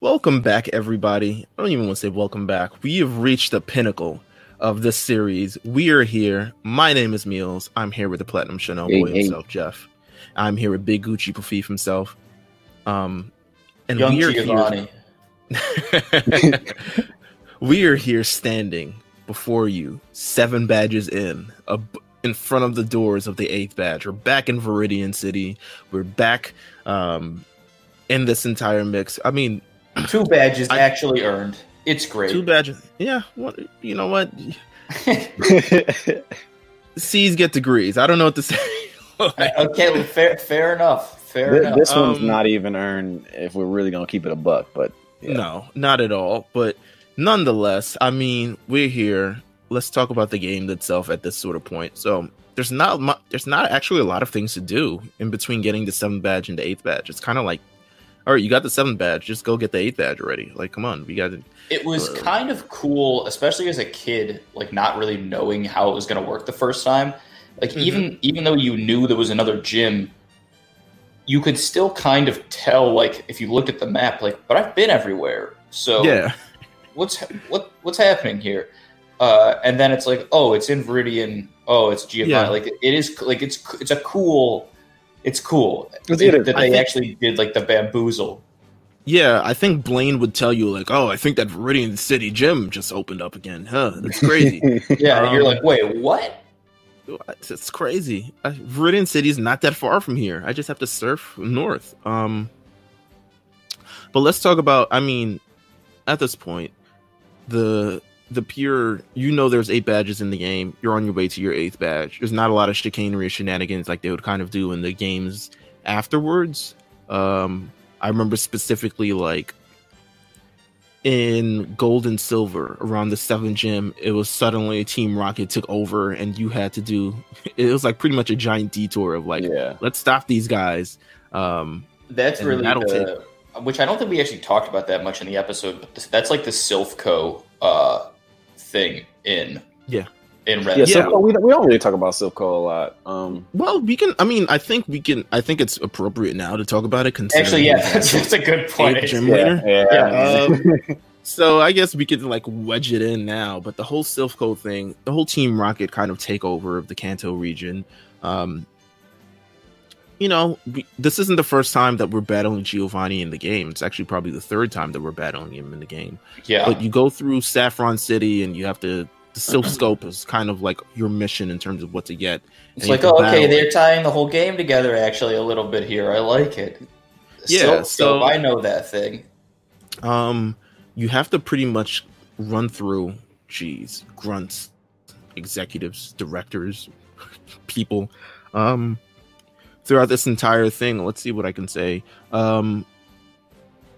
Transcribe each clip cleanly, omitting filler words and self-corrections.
Welcome back, everybody. I don't even want to say welcome back. We have reached the pinnacle of this series. We are here. My name is Meelz. I'm here with the Platinum Chanel boy himself, Jeff. I'm here with Big Gucci Pafif himself. And Young Giovanni. We are here standing before you, 7 badges in front of the doors of the 8th badge. We're back in Viridian City. We're back in this entire mix. I mean, 2 badges actually earned. It's great. 2 badges. Yeah. You know what? C's get degrees. I don't know what to say. Okay, well, fair enough. This one's not even earned if we're really going to keep it a buck. But yeah. No, not at all. But nonetheless, I mean, we're here. Let's talk about the game itself at this sort of point. So there's not actually a lot of things to do in between getting the 7th badge and the 8th badge. It's kind of like, all right, you got the 7th badge, just go get the 8th badge already. Like, come on, we got to. It was kind of cool, especially as a kid, like not really knowing how it was going to work the first time. Like even though you knew there was another gym, you could still kind of tell, like if you looked at the map, like, but I've been everywhere. So yeah, what's happening here? And then it's like, oh, it's in Viridian. Oh, it's Giovanni. Yeah. Like it is like it's a cool. It's cool that they actually did like the bamboozle. Yeah, I think Blaine would tell you like, oh, I think that Viridian City gym just opened up again. Huh, that's crazy. Yeah, you're like, wait, what? It's crazy. Viridian City is not that far from here. I just have to surf north. But let's talk about. I mean, at this point, the pure, there's 8 badges in the game. You're on your way to your 8th badge. There's not a lot of chicanery or shenanigans like they would kind of do in the games afterwards. I remember specifically like in Gold and Silver around the 7th gym, it was suddenly Team Rocket took over and you had to do, it was like pretty much a giant detour of like, let's stop these guys. That's really which I don't think we actually talked about that much in the episode, but that's like the Silphco thing in Red. Yeah, we don't really talk about Silphco a lot. Well, we can. I mean, I think it's appropriate now to talk about it. Actually, yeah, that's a good point. Gym leader. So I guess we could like wedge it in now. But the whole Silphco thing, the whole Team Rocket kind of takeover of the Kanto region. This isn't the first time that we're battling Giovanni in the game. It's actually probably the 3rd time that we're battling him in the game. Yeah. But you go through Saffron City and you have to. The Silph Scope is kind of like your mission in terms of what to get. It's like, oh, okay, they're tying the whole game together actually a little bit here. I like it. Yeah, so I know that thing. You have to pretty much run through grunts, executives, directors, people. Throughout this entire thing, let's see what I can say.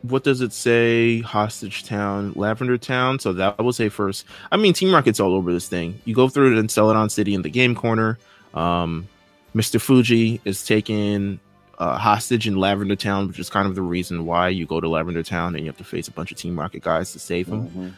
What does it say? Hostage Town, Lavender Town. So that will say first. I mean, Team Rocket's all over this thing. You go through it in Celadon City in the game corner. Mr. Fuji is taken hostage in Lavender Town, which is kind of the reason why you go to Lavender Town and you have to face a bunch of Team Rocket guys to save him.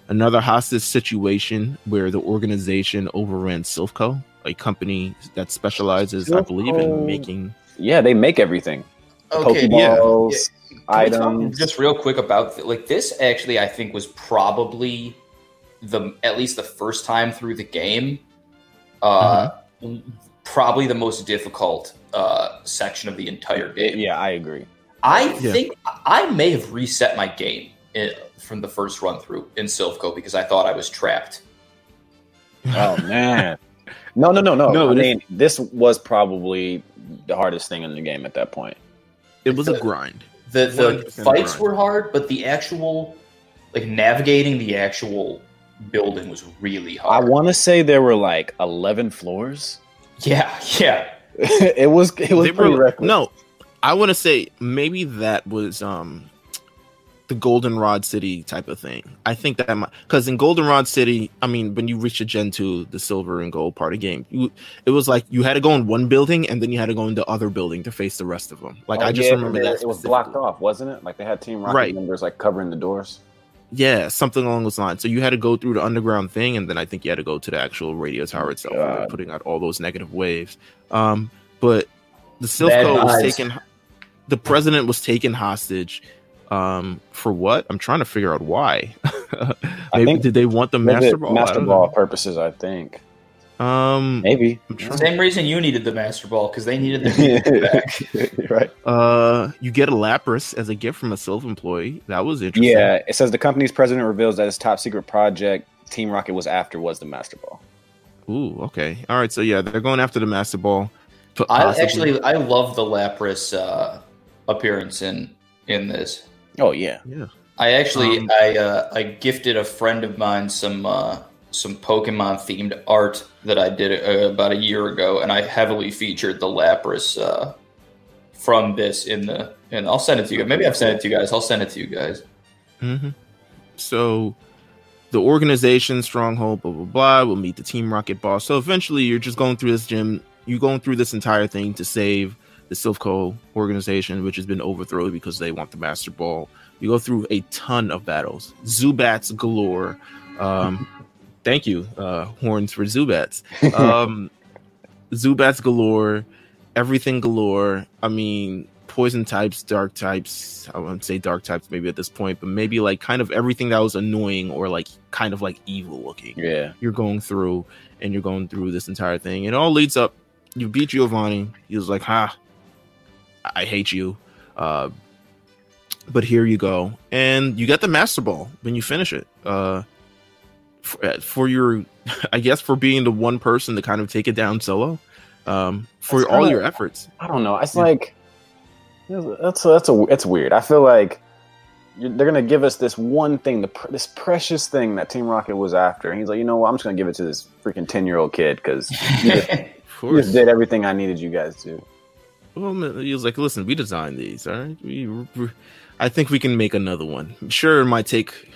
Another hostage situation where the organization overran Silphco, a company that specializes, I believe, in making. Yeah, they make everything. Okay, Pokeballs, items. Just real quick about like this. Actually, I think was probably at least the first time through the game. Probably the most difficult section of the entire game. Yeah, I agree. I think I may have reset my game from the first run through in Silphco because I thought I was trapped. Oh man. No. I mean, this was probably the hardest thing in the game at that point. It was a grind. The fights were hard, but the actual, like, navigating the actual building was really hard. I want to say there were like 11 floors. Yeah. it was pretty reckless. No, I want to say maybe that was the Goldenrod City type of thing. I think that because in Goldenrod City, I mean, when you reach the Gen 2, the silver and gold part of the game, it was like you had to go in one building and then you had to go in the other building to face the rest of them. Like I just remember that it was blocked off, wasn't it? Like they had Team Rocket members like covering the doors. Yeah, something along those lines. So you had to go through the underground thing, and then I think you had to go to the actual radio tower itself, like putting out all those negative waves. But the Silphco was taken. The president was taken hostage. For what? I'm trying to figure out why. Maybe did they want the Master Ball? Master Ball purposes, I think. Maybe. Same reason you needed the Master Ball, because they needed the back. Right. You get a Lapras as a gift from a Sylph employee. That was interesting. Yeah, it says the company's president reveals that his top secret project Team Rocket was after was the Master Ball. Ooh, okay. All right, so yeah, they're going after the Master Ball. I love the Lapras appearance in this. Oh yeah. I gifted a friend of mine some Pokemon themed art that I did about a year ago, and I heavily featured the Lapras from this and I'll send it to you guys. Maybe I've sent it to you guys. I'll send it to you guys. Mm-hmm. So the organization stronghold, blah blah blah, will meet the Team Rocket boss. So eventually, you're just going through this gym. You're going through this entire thing to save the Silphco organization, which has been overthrown because they want the Master Ball. You go through a ton of battles, Zubats galore. Thank you, horns for Zubats. Zubats galore, everything galore. I mean, poison types, dark types. I wouldn't say dark types maybe at this point, but maybe like kind of everything that was annoying or like kind of like evil looking. Yeah. You're going through this entire thing. It all leads up. You beat Giovanni. He was like, ha, I hate you. But here you go. And you get the Master Ball when you finish it. For your, I guess, for being the one person to kind of take it down solo. For all your efforts. I don't know. It's like it's weird. I feel like they're gonna give us this one thing, this precious thing that Team Rocket was after, and he's like, you know what? I'm just gonna give it to this freaking 10-year-old kid because you just did everything I needed you guys to. Well, he was like, listen, we designed these, all right? I think we can make another one. Sure, it might take.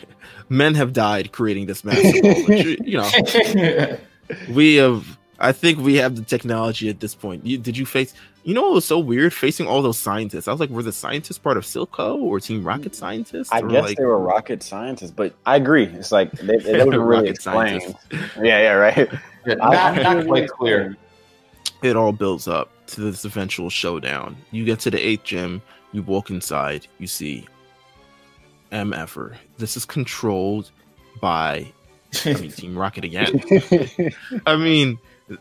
Men have died creating this Master Ball, but we have. I think we have the technology at this point. Did you face? You know what was so weird? Facing all those scientists. I was like, were the scientists part of Silco or Team Rocket scientists? I guess they were rocket scientists, but I agree. It's like they don't really explain. Yeah, right. Not quite clear. It all builds up to this eventual showdown. You get to the 8th gym. You walk inside. You see MFer. This is controlled by Team Rocket again. I mean,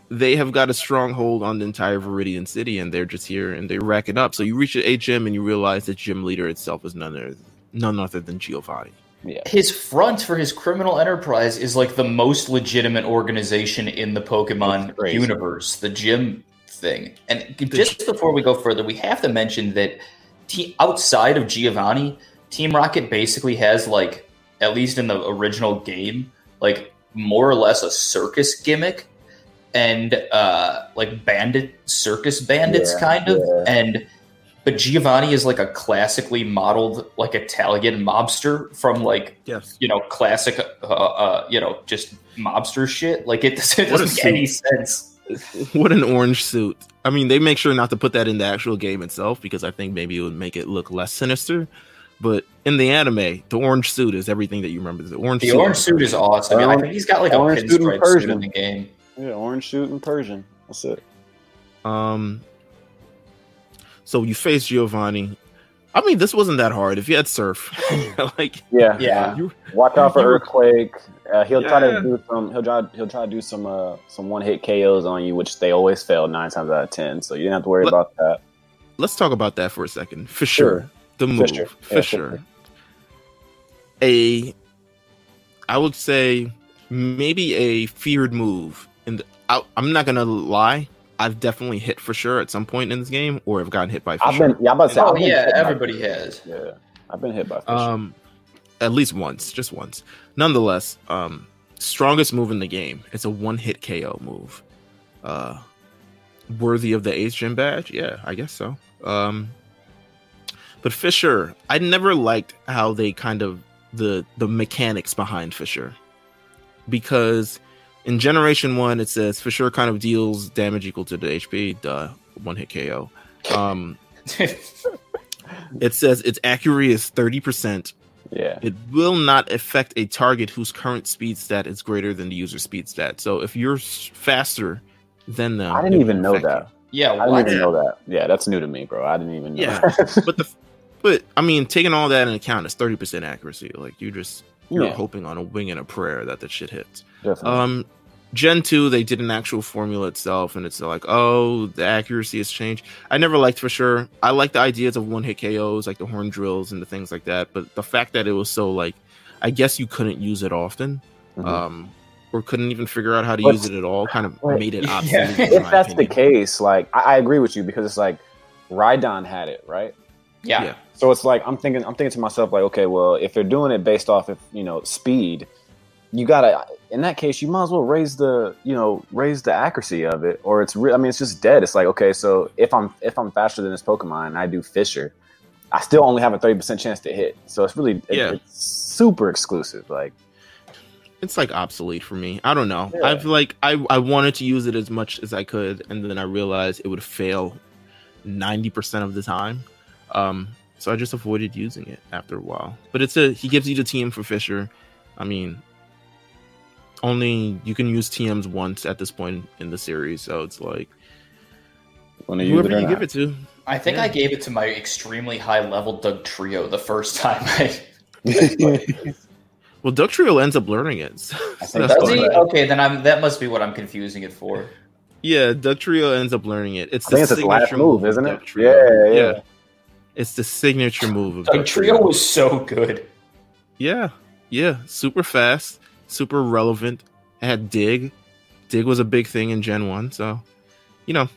they have got a stronghold on the entire Viridian City, and they're just here and they're racking up. So you reach the 8th gym and you realize the gym leader itself is none other than Giovanni. Yeah. His front for his criminal enterprise is like the most legitimate organization in the Pokemon universe, the gym thing. And just before we go further, we have to mention that outside of Giovanni, Team Rocket basically has, like, at least in the original game, like more or less a circus gimmick and like circus bandits kind of. But Giovanni is like a classically modeled like Italian mobster from like classic just mobster shit. Like it doesn't make any sense. What an orange suit. I mean, they make sure not to put that in the actual game itself because I think maybe it would make it look less sinister. But in the anime, the orange suit is everything that you remember. The orange suit is awesome. I think he's got like a pinstripe suit in the game. Yeah, orange suit and Persian. That's it. So you face Giovanni. I mean, this wasn't that hard. If you had Surf, watch out for Earthquake. He'll try to do some. He'll try to do some one-hit KOs on you, which they always fail 9 times out of 10. So you didn't have to worry about that. Let's talk about that for a second. For sure. The move, for sure. I would say maybe a feared move. I'm not gonna lie. I've definitely hit for sure at some point in this game, or have gotten hit by Fisher. Everybody has. Yeah, I've been hit by Fisher. At least once, just once. Nonetheless, strongest move in the game. It's a one-hit KO move. Worthy of the 8th gym badge? Yeah, I guess so. But Fisher, I never liked how they kind of the mechanics behind Fisher, because in Generation 1 it says Fisher kind of deals damage equal to the HP, one-hit KO. It says its accuracy is 30%. Yeah. It will not affect a target whose current speed stat is greater than the user's speed stat. So if you're faster than them, I didn't even know that. Yeah, I didn't even know that. Yeah, that's new to me, bro. I didn't even know. Yeah, that. But I mean, taking all that into account, it's 30% accuracy. Like you're hoping on a wing and a prayer that the shit hits. Definitely. Gen 2, they did an actual formula itself, and it's like, oh, the accuracy has changed. I never liked for sure. I like the ideas of one-hit KOs, like the horn drills and the things like that. But the fact that it was so like, I guess you couldn't use it often, or couldn't even figure out how to use it at all, kind of made it obsolete. If that's the case, like I agree with you because it's like Rhydon had it, right? Yeah. So it's like I'm thinking to myself like, okay, well, if they're doing it based off of speed, you gotta, in that case, you might as well raise the accuracy of it, or it's it's just dead. It's like, okay, so if I'm faster than this Pokemon and I do Fisher, I still only have a 30% chance to hit. So it's really it's super exclusive. Like it's like obsolete for me. I don't know. Yeah. I wanted to use it as much as I could, and then I realized it would fail 90% of the time. So I just avoided using it after a while. But he gives you the TM for Fisher. I mean, only you can use TMs once at this point in the series, so it's like whoever you give it to. I think I gave it to my extremely high level Doug Trio the first time. Well, Doug Trio ends up learning it. Does he? Okay, then that must be what I'm confusing it for. Yeah, Doug Trio ends up learning it. It's I think it's his last move, isn't it? Yeah. It's the signature move of Doug Trio was so good. Yeah, super fast, super relevant. It had Dig. Dig was a big thing in Gen 1, so we'll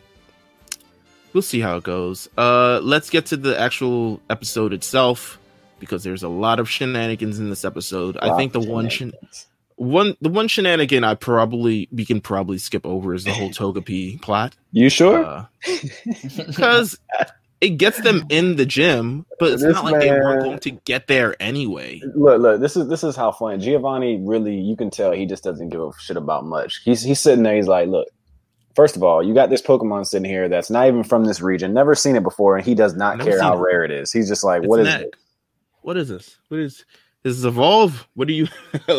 see how it goes. Let's get to the actual episode itself, because there's a lot of shenanigans in this episode. I think the one shenanigan we can probably skip over is the whole Togepi plot. You sure? Because it gets them in the gym, but it's not like they weren't going to get there anyway. Look, this is how funny. Giovanni really, you can tell he just doesn't give a shit about much. He's sitting there, he's like, look, first of all, you got this Pokemon sitting here that's not even from this region, never seen it before, and he does not care how rare it is. He's just like, what is it? What is this? This is Evolve? What do you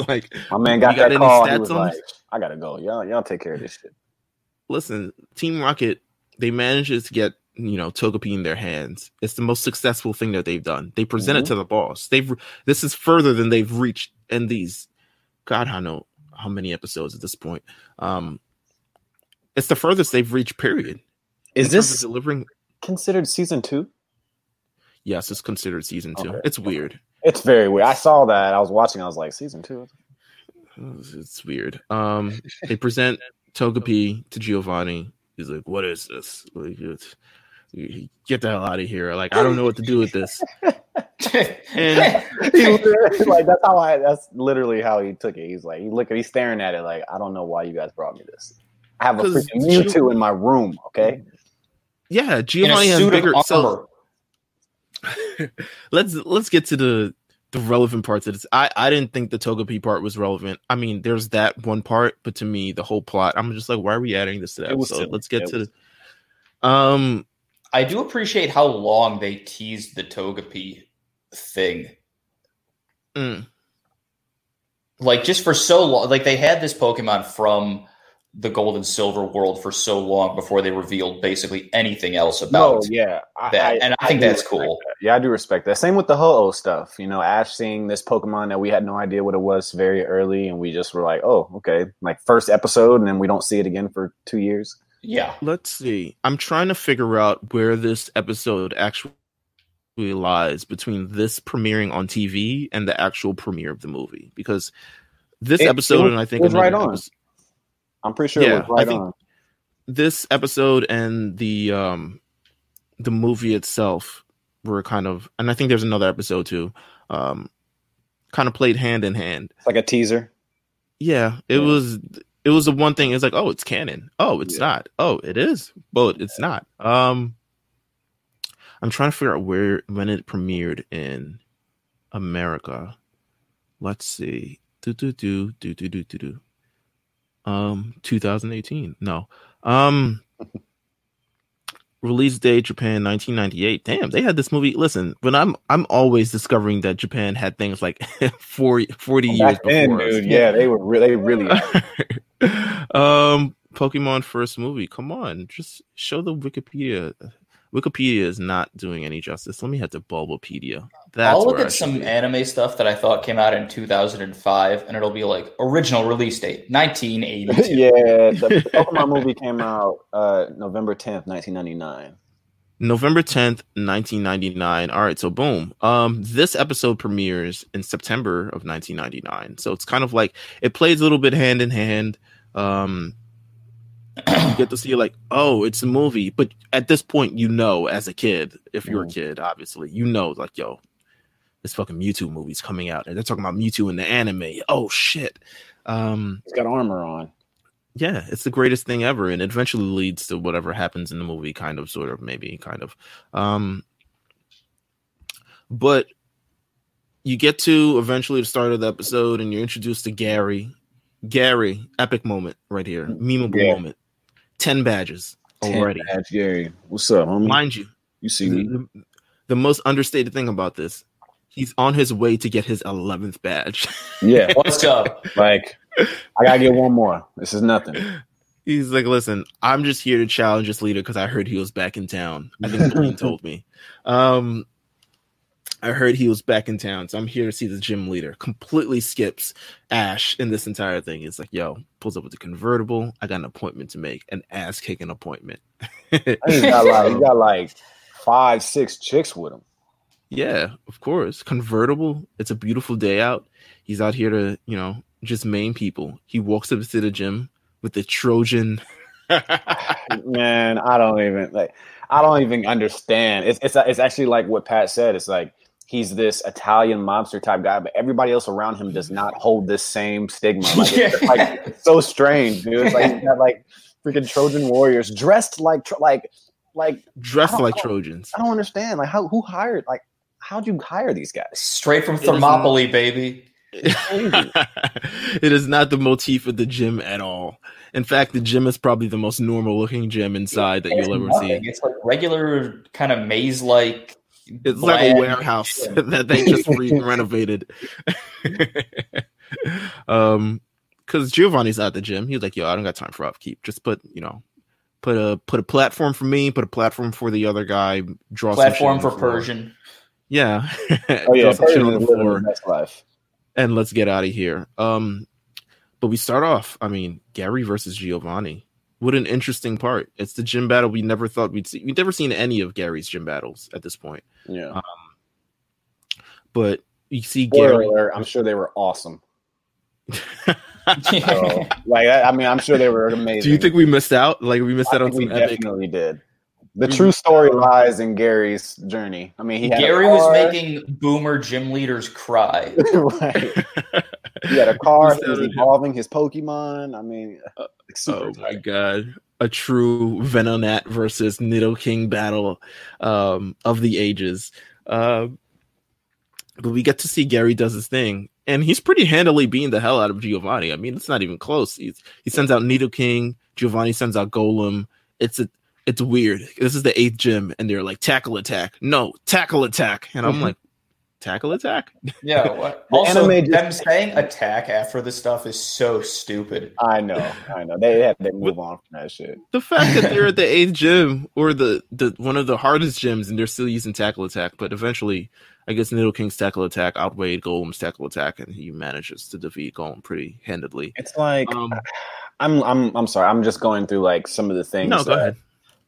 like? My man got that call. He was like, I gotta go. Y'all take care of this shit. Listen, Team Rocket, they managed to get Togepi in their hands. It's the most successful thing that they've done. They present it to the boss. This is further than they've reached in these. God, I know how many episodes at this point. It's the furthest they've reached. Period. Is this delivering considered season 2? Yes, it's considered season 2. Okay. It's weird. It's very weird. I saw that. I was watching. I was like, season 2. It's weird. They present Togepi to Giovanni. He's like, "What is this? Like, get the hell out of here! Like, I don't know what to do with this." And that's literally how he took it. He's like, he's staring at it like, "I don't know why you guys brought me this. I have a freaking Mewtwo in my room." Okay. Yeah, Giovanni has bigger. So let's get to the relevant parts of this. I didn't think the Togepi part was relevant. I mean, there's that one part, but to me, the whole plot, I'm just like, why are we adding this to the episode? Let's get to the. I do appreciate how long they teased the Togepi thing. Like, just for so long, like they had this Pokemon from the Gold and Silver world for so long before they revealed basically anything else about that. I think that's cool. That. Yeah, I do respect that. Same with the Ho-Oh stuff. Ash seeing this Pokemon that we had no idea what it was very early, and we just were like, oh, okay. Like, first episode, and then we don't see it again for 2 years. Yeah. Let's see. I'm trying to figure out where this episode actually lies between this premiering on TV and the actual premiere of the movie. Because this episode, and I think it was right on. I'm pretty sure it was right on. This episode and the movie itself were kind of, and I think there's another episode too, kind of played hand in hand. It's like a teaser. Yeah, it was the one thing. It's like, oh, it's canon. Oh, it's not. Oh, it is. But it's not. I'm trying to figure out when it premiered in America. Let's see. 2018. No. Release date Japan 1998. Damn, they had this movie. Listen, but I'm always discovering that Japan had things like 40 years before us. Dude, yeah, they really Pokemon first movie. Come on, just show the Wikipedia. Wikipedia is not doing any justice. Let me head to Bulbapedia. I'll look at some anime stuff that I thought came out in 2005, and it'll be like original release date 1982. Yeah, the Pokemon movie came out November 10th, 1999. November 10th, 1999. All right, so boom. This episode premieres in September of 1999. So it's kind of like it plays a little bit hand in hand. You get to see like, oh, it's a movie. But at this point, as a kid, if you're a kid, obviously, like, yo, this fucking Mewtwo movie's coming out. And they're talking about Mewtwo in the anime. Oh, shit. He's got armor on. Yeah, it's the greatest thing ever. And it eventually leads to whatever happens in the movie, kind of, sort of, maybe, kind of. But you get to eventually the start of the episode and you're introduced to Gary. Gary, epic moment right here. Memeable moment. 10 badges already. 10 badge Gary. What's up, homie? Mind you, you see me. The most understated thing about this, he's on his way to get his 11th badge. Yeah. What's up? Like, I gotta get one more. This is nothing. He's like, listen, I'm just here to challenge this leader because I heard he was back in town. I think Blaine told me. I heard he was back in town, so I'm here to see the gym leader. Completely skips Ash in this entire thing. It's like, yo, pulls up with the convertible. I got an appointment to make, an ass-kicking appointment. He got like 5-6 chicks with him. Yeah, of course. Convertible. It's a beautiful day out. He's out here to, just main people. He walks up to the gym with the Trojan. Man, I don't even understand. It's actually like what Pat said. It's like he's this Italian mobster type guy, but everybody else around him does not hold this same stigma. It's so strange, dude. It's like he's got like freaking Trojan warriors dressed like Trojans. I don't understand. Like how'd you hire these guys? Straight from Thermopylae, baby. It is not the motif of the gym at all. In fact, the gym is probably the most normal looking gym inside that you'll ever see. It's like regular kind of maze like. It's like a warehouse that they just renovated. Because Giovanni's at the gym. He's like, yo, I don't got time for upkeep. Just put a platform for me, put a platform for the other guy, draw platform for Persian. Yeah. Oh yeah, Persian on the floor. Life. And let's get out of here. But we start off, Gary versus Giovanni. What an interesting part. It's the gym battle we never thought we'd see. We've never seen any of Gary's gym battles at this point. Yeah. But you see Gary. I'm sure they were awesome. I'm sure they were amazing. Do you think we missed out? Like, we missed out on some epic? We definitely did. The true story lies in Gary's journey. Gary was making boomer gym leaders cry. Right. He had a car. He was evolving his Pokemon. Oh my god. A true Venonat versus Nidoking battle of the ages. But we get to see Gary does his thing. And he's pretty handily beating the hell out of Giovanni. It's not even close. He sends out Nidoking. Giovanni sends out Golem. It's weird. This is the 8th gym, and they're like, tackle attack. No, tackle attack. And I'm like, tackle attack? Yeah. What? Also, them saying attack after this stuff is so stupid. I know. They had to move on from that shit. The fact that they're at the 8th gym, or the one of the hardest gyms, and they're still using tackle attack, but eventually, I guess Nidoking's tackle attack outweighed Golem's tackle attack, and he manages to defeat Golem pretty handedly. It's like, I'm sorry. I'm just going through like some of the things. No, go ahead.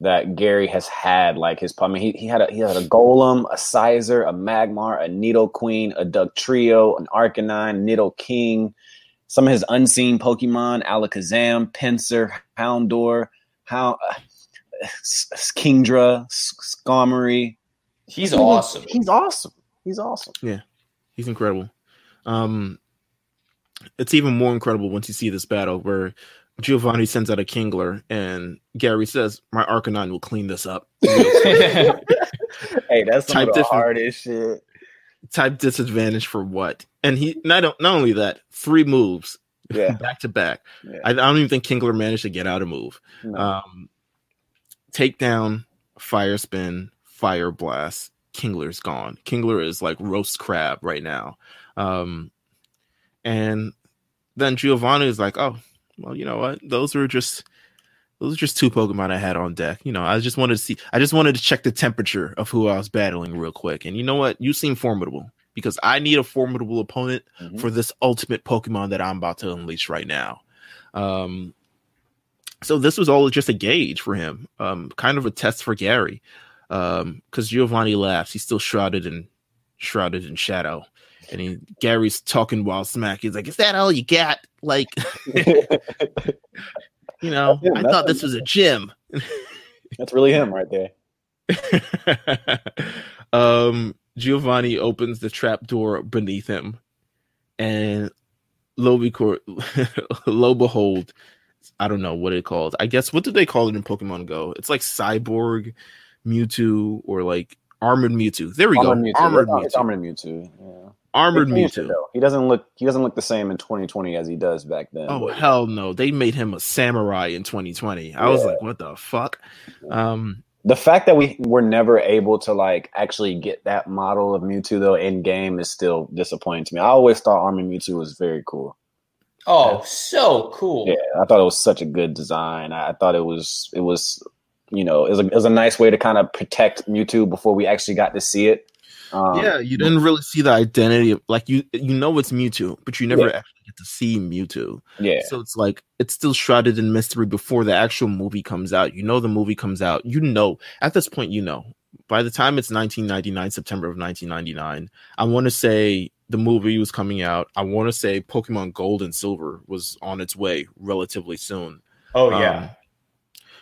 That Gary has had, like his. He had a Golem, a Sizer, a Magmar, a Nidoqueen, a Dugtrio, an Arcanine, Nidoking. Some of his unseen Pokemon: Alakazam, Pinsir, Houndour, Kingdra, Skarmory. He's awesome. He's awesome. Yeah, he's incredible. It's even more incredible once you see this battle where Giovanni sends out a Kingler, and Gary says, "My Arcanine will clean this up." Hey, that's some of the hardest shit. Type disadvantage for what? And he not only that, 3 moves, back to back. Yeah. I don't even think Kingler managed to get out a move. No. Takedown, Fire Spin, Fire Blast. Kingler's gone. Kingler is like roast crab right now. And then Giovanni is like, "Oh, well, you know what? Those were just Those are just two Pokemon I had on deck. I just wanted to check the temperature of who I was battling real quick. And you know what? You seem formidable because I need a formidable opponent for this ultimate Pokemon that I'm about to unleash right now. So this was all just a gauge for him, kind of a test for Gary, because Giovanni laughs. He's still shrouded in shadow, and Gary's talking wild smack. He's like, "Is that all you got?" Like, I thought this was a gym. That's really him right there. Giovanni opens the trap door beneath him, and lo behold, I don't know what it called. I guess, what did they call it in Pokemon Go? It's like Cyborg Mewtwo or like Armored Mewtwo. There we go. Armored Mewtwo. It's Armored Mewtwo. Yeah. Armored Mewtwo. He doesn't look the same in 2020 as he does back then. Oh, hell no. They made him a samurai in 2020. I was like, what the fuck? The fact that we were never able to like actually get that model of Mewtwo though in game is still disappointing to me. I always thought Armored Mewtwo was very cool. Oh, so cool. Yeah, I thought it was such a good design. I thought it was it was a nice way to kind of protect Mewtwo before we actually got to see it. You didn't really see the identity of, like, it's Mewtwo, but you never actually get to see Mewtwo. Yeah. So it's like it's still shrouded in mystery before the actual movie comes out. The movie comes out. At this point, by the time it's 1999, September of 1999, I want to say the movie was coming out. I want to say Pokemon Gold and Silver was on its way relatively soon. Oh yeah.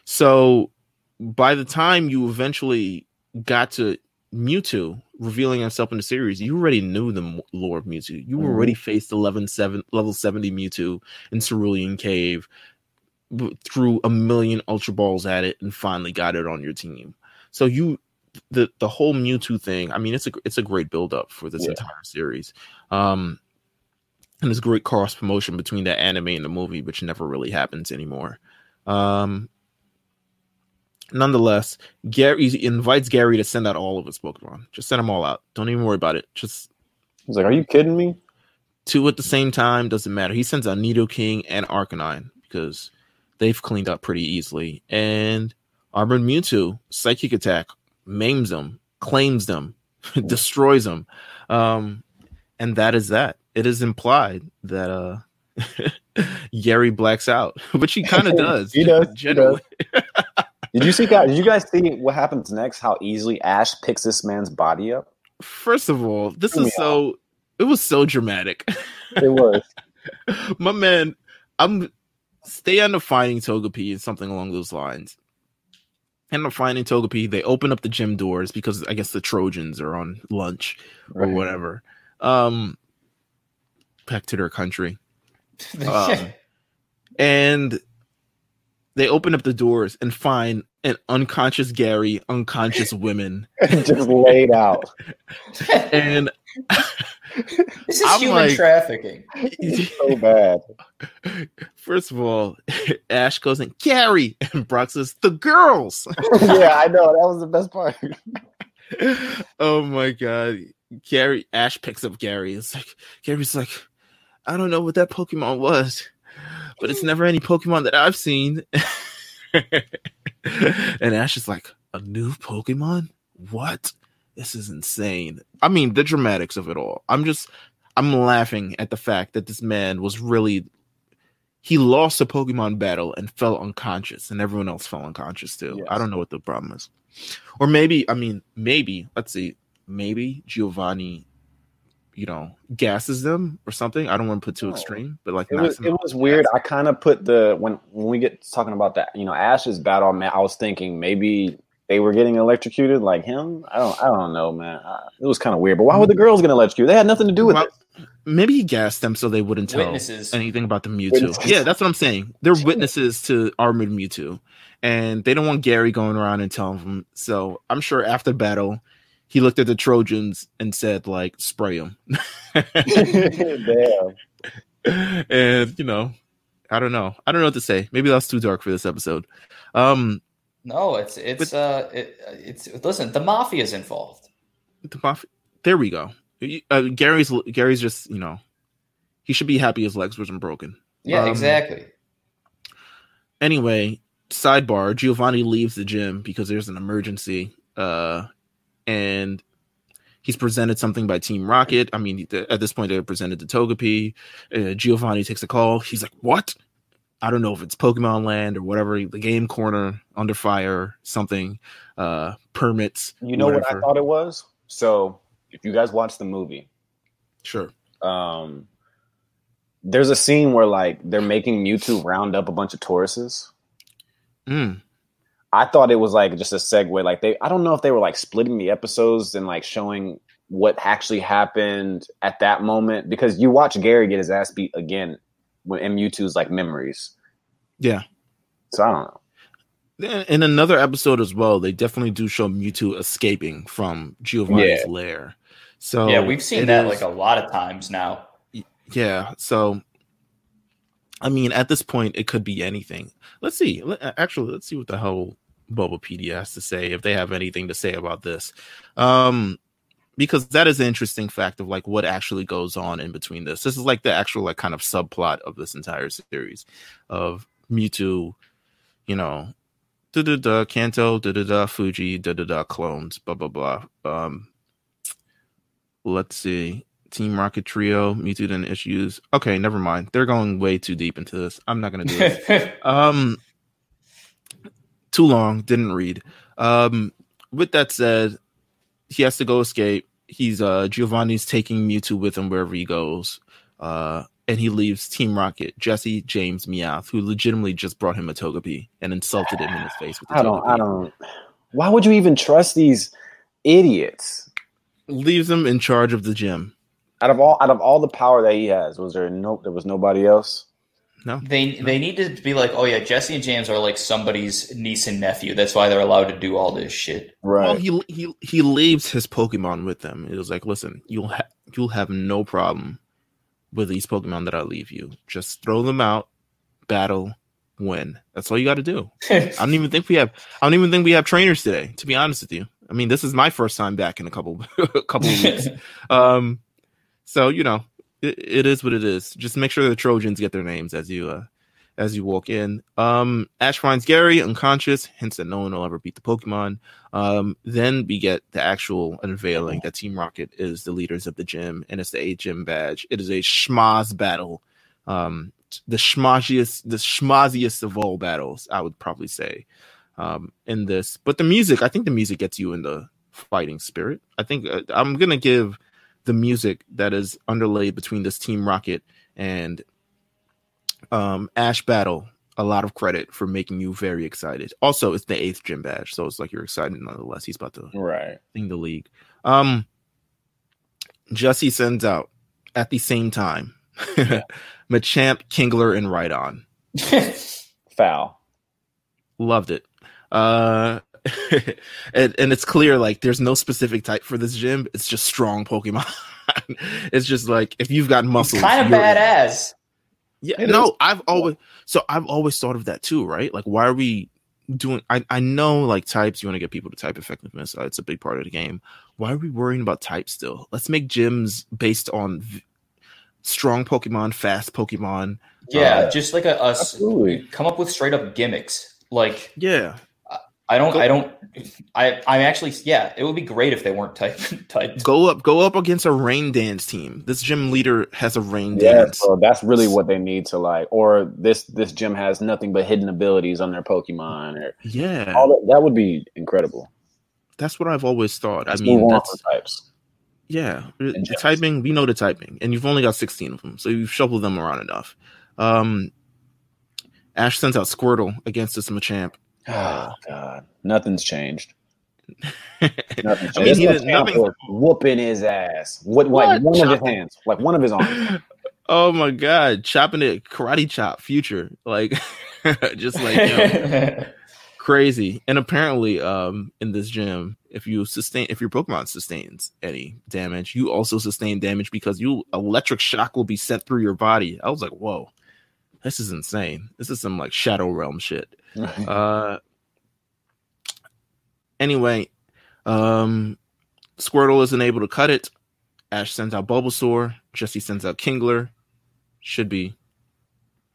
So by the time you eventually got to Mewtwo revealing himself in the series, you already knew the lore of Mewtwo. You already faced level 70 Mewtwo in Cerulean Cave, threw a million Ultra Balls at it, and finally got it on your team. So the whole Mewtwo thing, I mean, it's a great build up for this entire series. And there's great cross promotion between the anime and the movie, which never really happens anymore. Nonetheless, Gary invites Gary to send out all of his Pokemon. Just send them all out. Don't even worry about it. He's like, are you kidding me? 2 at the same time, doesn't matter. He sends out Nidoking and Arcanine because they've cleaned up pretty easily. And Armored Mewtwo, Psychic Attack, maims them, claims them, destroys them. And that is that. It is implied that Gary blacks out, which he kind of does. He does. Generally. Did you guys see what happens next? How easily Ash picks this man's body up? First of all, it was so dramatic. It was. My man, stay on the Finding Togepi and something along those lines. And the Finding Togepi, they open up the gym doors because I guess the Trojans are on lunch or whatever. Back to their country. And they open up the doors and find an unconscious Gary, unconscious women. Just laid out. And this is human trafficking. It's so bad. First of all, Ash goes in, Gary, and Brock says, the girls. Yeah, I know. That was the best part. Oh my God. Ash picks up Gary. Gary's like, I don't know what that Pokemon was, but it's never any Pokemon that I've seen. And Ash is like, a new Pokemon? What? This is insane. I mean, the dramatics of it all. I'm laughing at the fact that this man he lost a Pokemon battle and fell unconscious, and everyone else fell unconscious too. Yes. I don't know what the problem is. Or maybe, let's see, maybe Giovanni, gasses them or something. I don't want to put too extreme, but like it was weird. I kind of put when we get talking about that, Ash's battle, man, I was thinking maybe they were getting electrocuted like him. I don't know, man. It was kind of weird. But why were the girls getting electrocuted? They had nothing to do with it. Maybe he gassed them so they wouldn't tell anything about the Mewtwo. Yeah, that's what I'm saying. They're witnesses to Armored Mewtwo, and they don't want Gary going around and telling them. So I'm sure after battle, he looked at the Trojans and said, like, spray them. Damn. And, I don't know. I don't know what to say. Maybe that's too dark for this episode. No, it's listen, the mafia's involved. The mafia. There we go. Gary's just, he should be happy his legs wasn't broken. Yeah, exactly. Anyway, sidebar, Giovanni leaves the gym because there's an emergency, and he's presented something by Team Rocket. I mean, at this point, they're presented to Togepi. Giovanni takes a call. He's like, what? I don't know if it's Pokemon Land or whatever. The game corner, under fire, something, permits. You know whatever. What I thought it was? So, if you guys watch the movie. Sure. There's a scene where, like, they're making Mewtwo round up a bunch of Tauruses. I thought it was like just a segue. Like I don't know if they were like splitting the episodes and like showing what actually happened at that moment, because you watch Gary get his ass beat again in Mewtwo's like memories. Yeah. So I don't know. In another episode as well, they definitely do show Mewtwo escaping from Giovanni's lair. So yeah, we've seen that like a lot of times now. Yeah. So I mean, at this point, it could be anything. Let's see. Actually, let's see what the hell Bulbapedia has to say, if they have anything to say about this. Because that is an interesting fact of like what actually goes on in between this. This is like the actual like kind of subplot of this entire series of Mewtwo, you know, Kanto, Fuji, clones, blah, blah, blah. Let's see. Team Rocket Trio, Mewtwo and issues. Okay, never mind. They're going way too deep into this. I'm not going to do it. Too long. Didn't read. With that said, he has to go escape. He's Giovanni's taking Mewtwo with him wherever he goes. And he leaves Team Rocket, Jessie, James, Meowth, who legitimately just brought him a Togepi and insulted him in his face with the Togepi. I don't. Why would you even trust these idiots? Leaves him in charge of the gym. Out of all the power that he has, there was nobody else? No. They need to be like, oh yeah, Jessie and James are like somebody's niece and nephew. That's why they're allowed to do all this shit. Right. Well, he leaves his Pokemon with them. It was like, listen, you'll have no problem with these Pokemon that I leave you. Just throw them out, battle, win. That's all you got to do. I don't even think we have trainers today, to be honest with you. I mean, this is my first time back in a couple of weeks. So, you know, it is what it is. Just make sure the Trojans get their names as you walk in. Ash finds Gary unconscious, hints that no one will ever beat the Pokemon. Then we get the actual unveiling that Team Rocket is the leaders of the gym, and it's the 8 gym badge. It is a schmaz battle. The schmozziest of all battles, I would probably say, in this. But I think the music gets you in the fighting spirit. I think I'm going to give the music that is underlaid between this Team Rocket and Ash battle a lot of credit for making you very excited. Also, it's the 8th gym badge, so it's like you're excited nonetheless. He's about to sing the league. Jessie sends out at the same time Machamp, Kingler, and Rhydon. Foul. Loved it. And it's clear like there's no specific type for this gym. It's just strong Pokemon. It's just like if you've got muscles, it's kind of badass. Yeah, no, I've always thought of that too, right? Like, why are we doing? I know like types. You want to get people to type effectiveness. It's a big part of the game. Why are we worrying about types still? Let's make gyms based on strong Pokemon, fast Pokemon. Yeah, just like come up with straight up gimmicks. Like I'm actually, it would be great if they weren't typed. Go up against a rain dance team. This gym leader has a rain dance. So that's really what they need to like, or this gym has nothing but hidden abilities on their Pokemon. That would be incredible. That's what I've always thought. I mean, that's types. Yeah, the typing, we know the typing, and you've only got 16 of them, so you've shuffled them around enough. Ash sends out Squirtle against this Machamp. Oh God! Nothing's changed. Nothing's changed. Nothing's whooping his ass. Like one of his hands, like one of his arms. Oh my God! Chopping it, karate chop, future, like just like crazy. And apparently, in this gym, if your Pokemon sustains any damage, you also sustain damage because electric shock will be sent through your body. I was like, whoa, this is insane. This is some like Shadow Realm shit. Anyway, Squirtle isn't able to cut it. Ash sends out Bulbasaur. Jessie sends out Kingler. Should be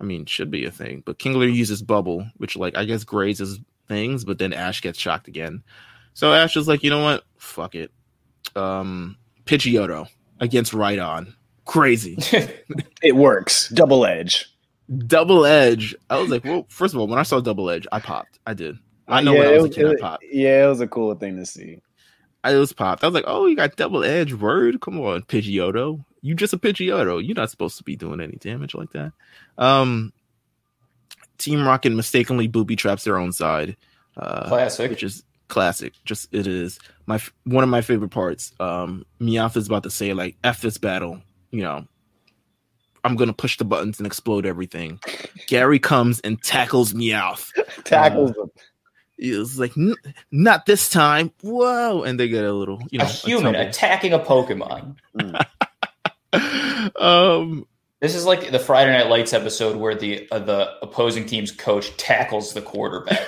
I mean, should be a thing. But Kingler uses Bubble, which like I guess grazes things, but then Ash gets shocked again. So Ash is like, you know what? Fuck it. Pidgeotto against Rhydon. Crazy. It works. Double edge. Double edge. I was like, well, first of all, when I saw Double Edge, I popped. I did. I know when I was a kid, I popped. Yeah, it was a cool thing to see. I was popped. I was like, oh, you got Double Edge. Word. Come on, Pidgeotto. You just a Pidgeotto. You're not supposed to be doing any damage like that. Team Rocket mistakenly booby traps their own side. Classic. Which is classic. Just it is one of my favorite parts. Meowth is about to say like, F this battle. You know, I'm gonna push the buttons and explode everything. Gary comes and tackles Meowth. Tackles him. It's like, not this time. Whoa! And they get a little, you know, a human attacking a Pokemon. This is like the Friday Night Lights episode where the opposing team's coach tackles the quarterback.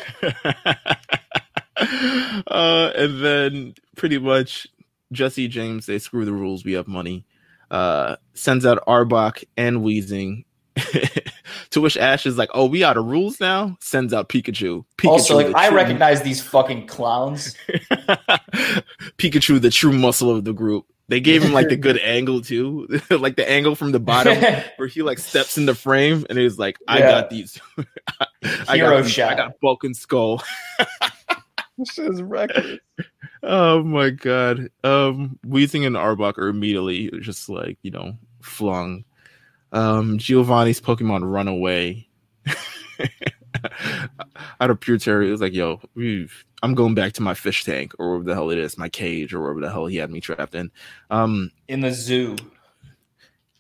And then pretty much Jessie, James, they screw the rules. We have money. Sends out Arbok and Weezing. To which Ash is like, oh, we out of rules now? Sends out Pikachu. Also, like, I recognize these fucking clowns. Pikachu, the true muscle of the group. They gave him like the good angle too, like the angle from the bottom where he like steps in the frame and he's like, I got these. Hero shot. I got Vulcan Skull. This is reckless. Oh my god. Weezing and Arbok are immediately just like, you know, flung. Giovanni's Pokemon run away. Out of pure terror, it was like, yo, I'm going back to my fish tank or whatever the hell it is, my cage or wherever the hell he had me trapped in. In the zoo.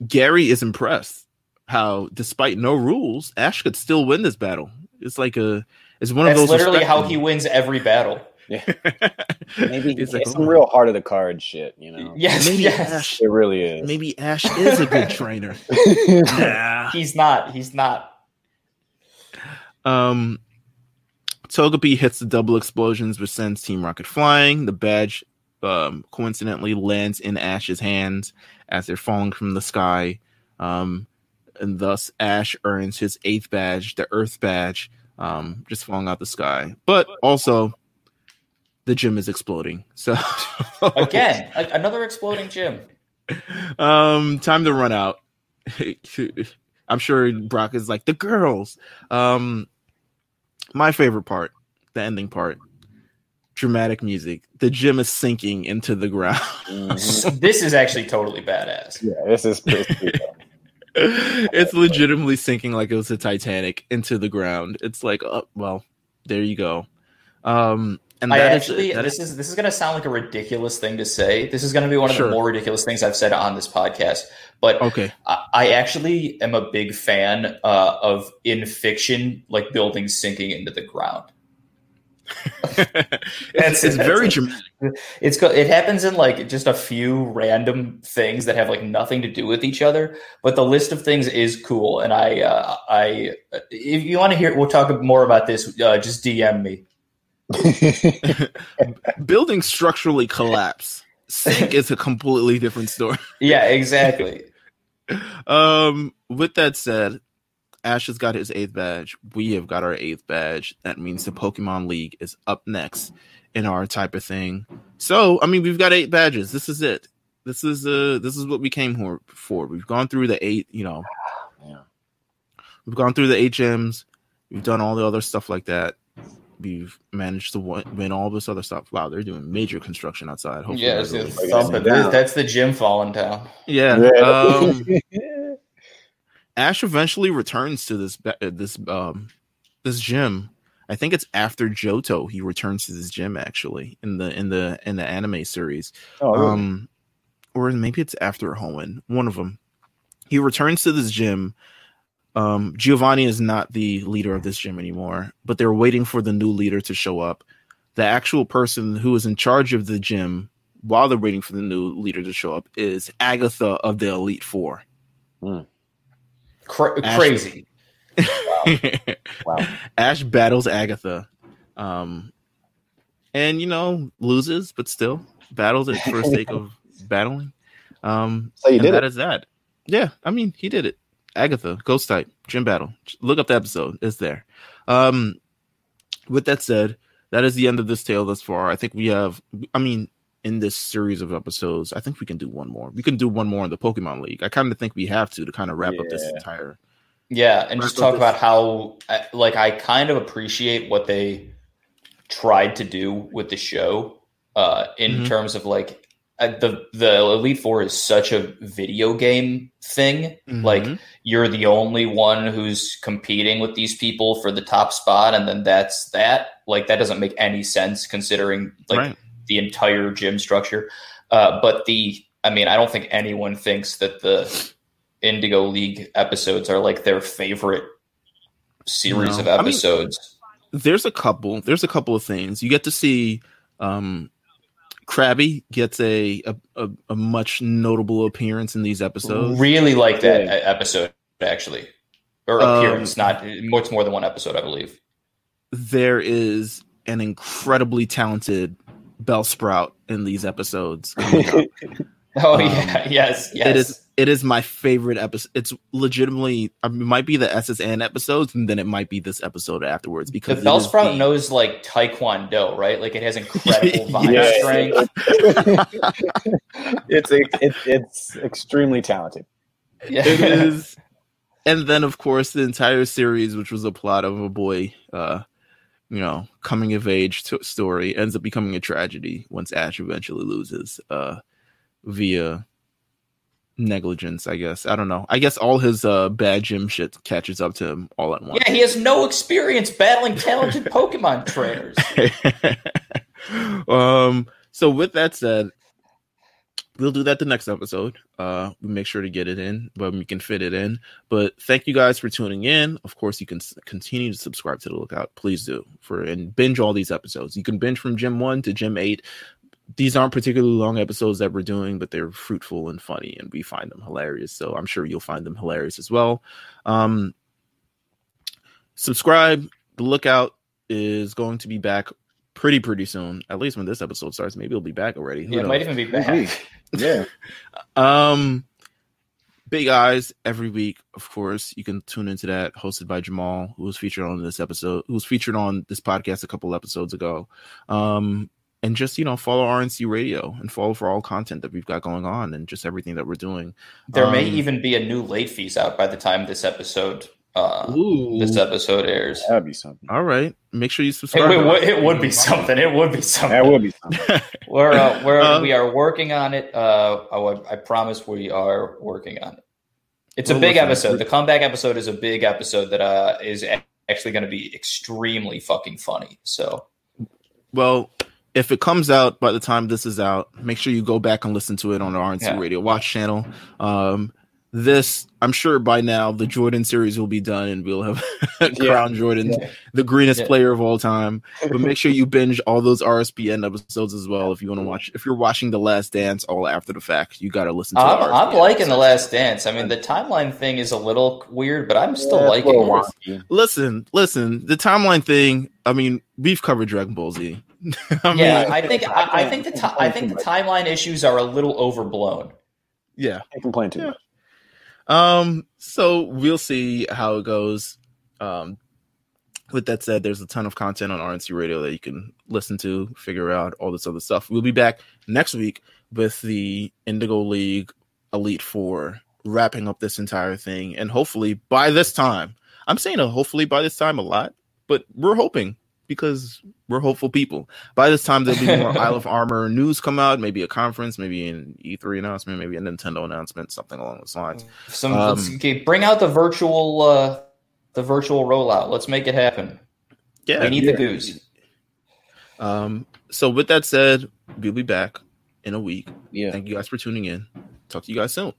Gary is impressed how, despite no rules, Ash could still win this battle. It's like it's one of those. That's literally how he wins every battle. Yeah. Maybe it's like some real heart of the card shit, you know. Yes, maybe yes. Ash, it really is. Maybe Ash is a good trainer. Nah. He's not. Togepi hits the double explosions, which sends Team Rocket flying. The badge coincidentally lands in Ash's hands as they're falling from the sky. And thus Ash earns his 8th badge, the Earth badge, just falling out the sky. But also, the gym is exploding. So again, another exploding gym. Time to run out. I'm sure Brock is like, the girls. My favorite part, the ending part, dramatic music. The gym is sinking into the ground. Mm-hmm. This is actually totally badass. Yeah, this is pretty It's legitimately sinking like it was a Titanic into the ground. It's like, oh, well, there you go. And this is going to sound like a ridiculous thing to say. This is going to be one of the more ridiculous things I've said on this podcast. But okay, I actually am a big fan of, in fiction, like buildings sinking into the ground. It's very dramatic. It happens in like just a few random things that have like nothing to do with each other. But the list of things is cool. And I if you want to hear, we'll talk more about this. Just DM me. Buildings structurally collapse. Sink is a completely different story. Yeah, exactly. With that said, Ash has got his 8th badge. We have got our 8th badge. That means the Pokemon League is up next in our type of thing. So, I mean, we've got 8 badges. This is it. This is what we came here for. We've gone through the 8, you know. Yeah. We've gone through the 8 gyms. We've done all the other stuff like that. We've managed to win all this other stuff. Wow, they're doing major construction outside. Hopefully that's the gym falling down. Yeah. Ash eventually returns to this gym. I think it's after Johto he returns to this gym actually in the anime series. Oh, really? Or maybe it's after Hoenn. One of them. He returns to this gym. Giovanni is not the leader of this gym anymore, but they're waiting for the new leader to show up. The actual person who is in charge of the gym while they're waiting for the new leader to show up is Agatha of the Elite Four. Crazy. Wow. Ash battles Agatha. And, you know, loses, but still battles it for the sake of battling. So you did that is that. Yeah, I mean, he did it. Agatha, Ghost type, gym battle. Look up the episode. It's there. With that said, that is the end of this tale thus far. I think we have, in this series of episodes, I think we can do one more. We can do one more in the Pokemon League. I kind of think we have to kind of wrap up this entire. Yeah, and just talk about how, like, I kind of appreciate what they tried to do with the show in terms of, like, the Elite Four is such a video game thing. Like, you're the only one who's competing with these people for the top spot, and then that's that. Like, that doesn't make any sense considering the entire gym structure. But I don't think anyone thinks that the Indigo League episodes are like their favorite series of episodes. There's a couple of things you get to see. Krabby gets a much notable appearance in these episodes. Really like that episode, actually. Or appearance, not much more than one episode, I believe. There is an incredibly talented Bellsprout in these episodes. Yes. It is my favorite episode. It's legitimately, it might be the SSN episodes, and then it might be this episode afterwards. Because the Bellsprout knows like Taekwondo, right? Like it has incredible vine strength. It's extremely talented. Yeah. It is. And then, of course, the entire series, which was a plot of a boy, coming of age story, ends up becoming a tragedy once Ash eventually loses via negligence, I guess. I don't know. I guess all his bad gym shit catches up to him all at once. Yeah, he has no experience battling talented Pokemon trainers. So with that said, we'll do that the next episode. We make sure to get it in when we can fit it in. But thank you guys for tuning in. Of course, you can continue to subscribe to The Lookout. Please do. And binge all these episodes. You can binge from Gym 1 to Gym 8. These aren't particularly long episodes that we're doing, but they're fruitful and funny, and we find them hilarious. So I'm sure you'll find them hilarious as well. Subscribe. The Lookout is going to be back pretty soon. At least when this episode starts. Maybe it'll be back already. It might even be back. Yeah. Big Eyes every week, of course. You can tune into that, hosted by Jamal, who was featured on this podcast a couple episodes ago. And just, follow RNC Radio and follow for all content that we've got going on and just everything that we're doing. There may even be a new late fees out by the time this episode airs. That'd be something. All right. Make sure you subscribe. It would be something. That would be something. We are working on it. I promise we are working on it. It's a big episode. The comeback episode is a big episode that is actually going to be extremely fucking funny. So, well, if it comes out by the time this is out, make sure you go back and listen to it on the RNC Radio Watch channel. I'm sure by now the Jordan series will be done and we'll have crowned Jordan the greenest player of all time. But make sure you binge all those RSPN episodes as well if you want to watch. If you're watching The Last Dance all after the fact, you got to listen to I'm liking The Last Dance. I mean, the timeline thing is a little weird, but I'm still liking it. Listen, the timeline thing, I mean, we've covered Dragon Ball Z. I think the timeline issues are a little overblown. Yeah. I complain too much. So we'll see how it goes. With that said, there's a ton of content on RNC Radio that you can listen to, figure out all this other stuff. We'll be back next week with the Indigo League Elite Four, wrapping up this entire thing. And hopefully by this time, I'm saying hopefully by this time a lot, but we're hoping, because we're hopeful people. By this time, there'll be more Isle of Armor news come out, maybe a conference, maybe an E3 announcement, maybe a Nintendo announcement, something along those lines. Bring out the virtual rollout. Let's make it happen. Yeah, we need the goose. So with that said, we'll be back in a week. Yeah. Thank you guys for tuning in. Talk to you guys soon.